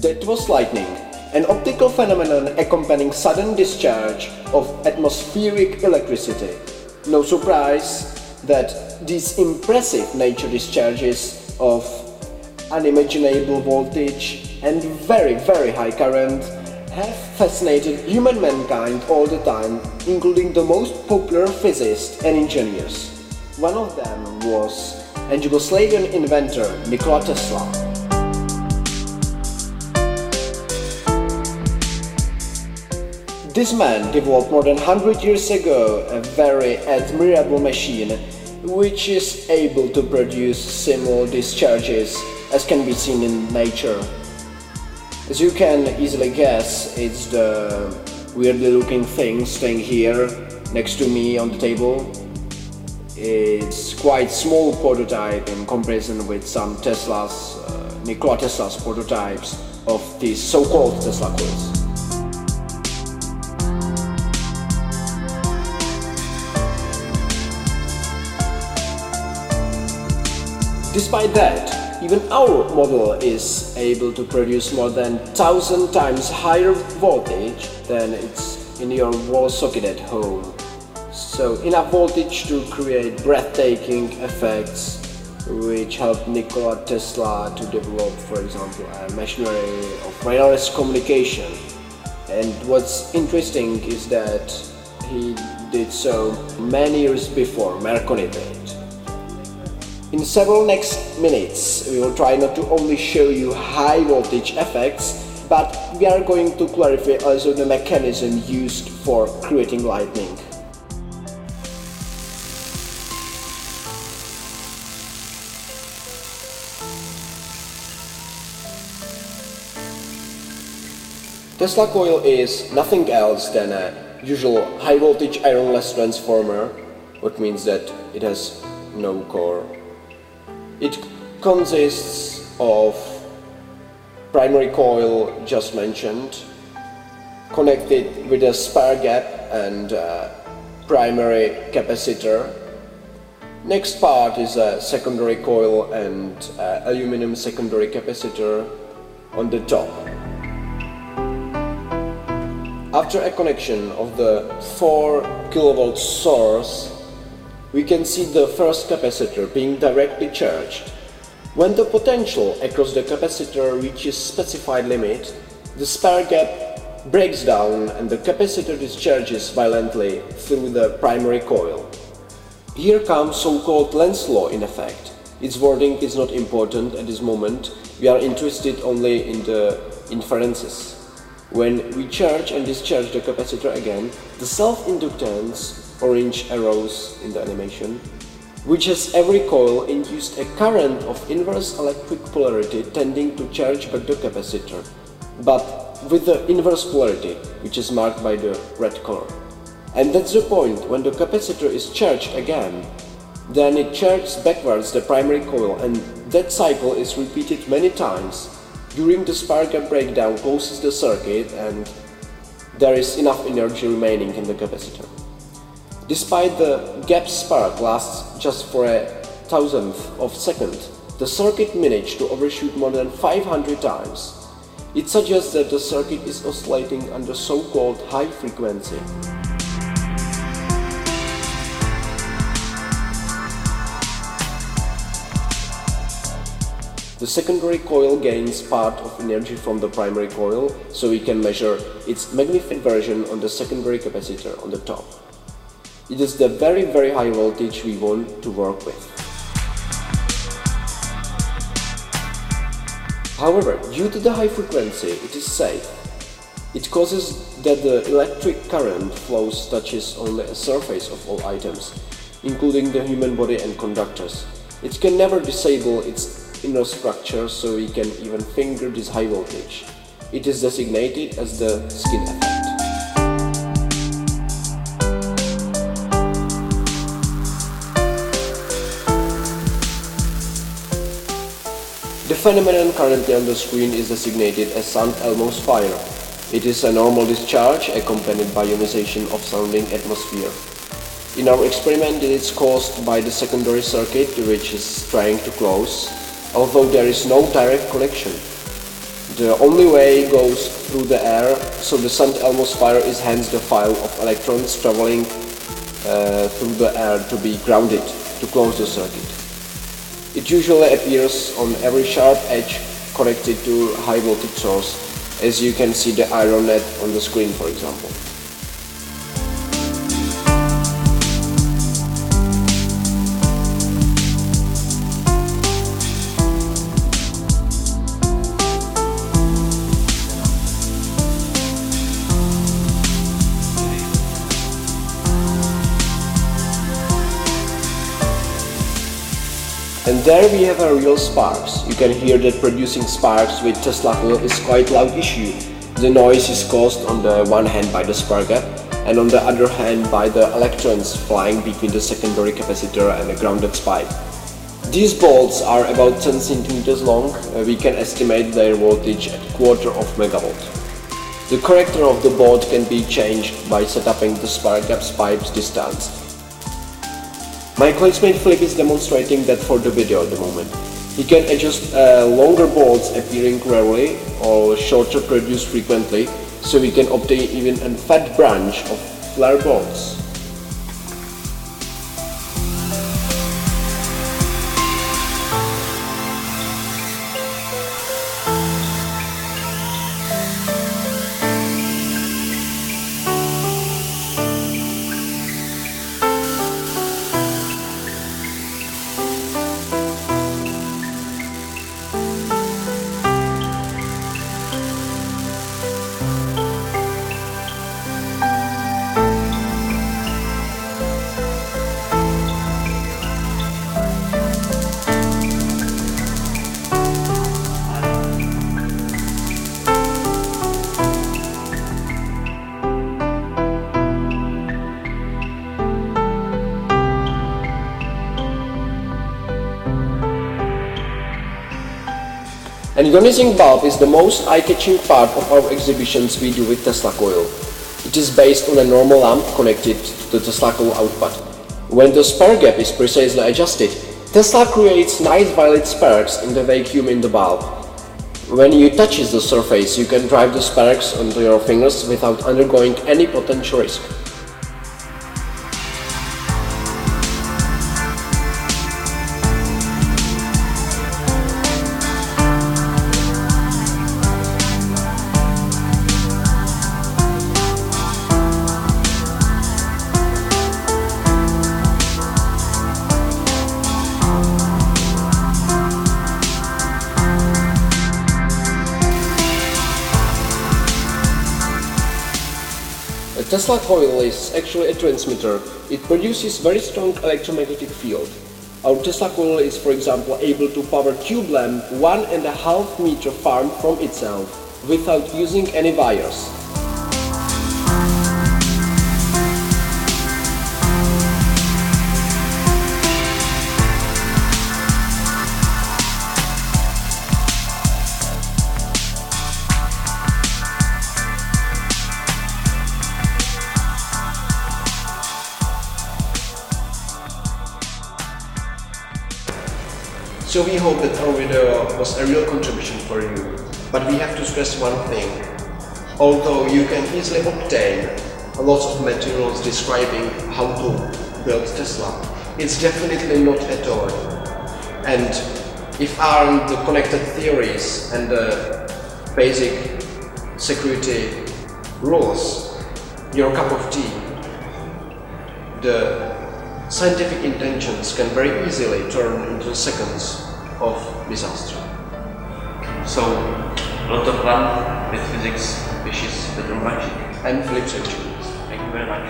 That was lightning, an optical phenomenon accompanying sudden discharge of atmospheric electricity. No surprise that these impressive nature discharges of unimaginable voltage and very high current have fascinated human mankind all the time, including the most popular physicists and engineers. One of them was a Yugoslavian inventor Nikola Tesla. This man developed more than 100 years ago a very admirable machine which is able to produce similar discharges as can be seen in nature. As you can easily guess, it's the weirdly looking thing staying here next to me on the table. It's quite small prototype in comparison with some Nikola Tesla's prototypes of these so-called Tesla coils. Despite that, even our model is able to produce more than 1,000 times higher voltage than it's in your wall socket at home. So enough voltage to create breathtaking effects which helped Nikola Tesla to develop, for example, a machinery of wireless communication. And what's interesting is that he did so many years before Marconi did. In several next minutes, we will try not to only show you high voltage effects, but we are going to clarify also the mechanism used for creating lightning. Tesla coil is nothing else than a usual high voltage ironless transformer, which means that it has no core. It consists of primary coil just mentioned, connected with a spare gap and primary capacitor. Next part is a secondary coil and aluminum secondary capacitor on the top. After a connection of the 4 kV source, we can see the first capacitor being directly charged. When the potential across the capacitor reaches specified limit, the spare gap breaks down and the capacitor discharges violently through the primary coil. Here comes so-called Lenz's law in effect. Its wording is not important at this moment, we are interested only in the inferences. When we charge and discharge the capacitor again, the self-inductance, orange arrows in the animation, which has every coil induced a current of inverse electric polarity tending to charge back the capacitor, but with the inverse polarity, which is marked by the red color. And that's the point, when the capacitor is charged again, then it charges backwards the primary coil, and that cycle is repeated many times. During the spark gap breakdown closes the circuit and there is enough energy remaining in the capacitor. Despite the gap spark lasts just for a thousandth of a second, the circuit managed to overshoot more than 500 times. It suggests that the circuit is oscillating under so-called high frequency. The secondary coil gains part of energy from the primary coil, so we can measure its magnified version on the secondary capacitor on the top. It is the very high voltage we want to work with. However, due to the high frequency, it is safe. It causes that the electric current flows touches only a surface of all items, including the human body and conductors. It can never disable its inner structure, so we can even finger this high voltage. It is designated as the skin effect. The phenomenon currently on the screen is designated as St. Elmo's fire. It is a normal discharge accompanied by ionization of surrounding atmosphere. In our experiment, it is caused by the secondary circuit which is trying to close, although there is no direct connection. The only way goes through the air, so the St. Elmo's fire is hence the file of electrons traveling through the air to be grounded to close the circuit. It usually appears on every sharp edge connected to high voltage source, as you can see the iron net on the screen, for example. And there we have our real sparks. You can hear that producing sparks with Tesla coil is quite loud issue. The noise is caused on the one hand by the spark gap and on the other hand by the electrons flying between the secondary capacitor and the grounded spike. These bolts are about 10 cm long. We can estimate their voltage at quarter of megawatt. The character of the board can be changed by setting the spark gap's pipe's distance. My classmate Filip is demonstrating that for the video at the moment. He can adjust longer bolts appearing rarely or shorter produced frequently, so we can obtain even a fat branch of flare bolts. An ionizing bulb is the most eye-catching part of our exhibitions we do with Tesla coil. It is based on a normal lamp connected to the Tesla coil output. When the spark gap is precisely adjusted, Tesla creates nice violet sparks in the vacuum in the bulb. When you touch the surface, you can drive the sparks onto your fingers without undergoing any potential risk. A Tesla coil is actually a transmitter. It produces very strong electromagnetic field. Our Tesla coil is, for example, able to power tube lamp 1.5 meter far from itself without using any wires. So we hope that our video was a real contribution for you. But we have to stress one thing. Although you can easily obtain lots of materials describing how to build Tesla, it's definitely not a toy. And if aren't the connected theories and the basic security rules your cup of tea, the scientific intentions can very easily turn into seconds of disaster. So, a lot of fun with physics, wishes, better magic. And Filip said, Thank you very much.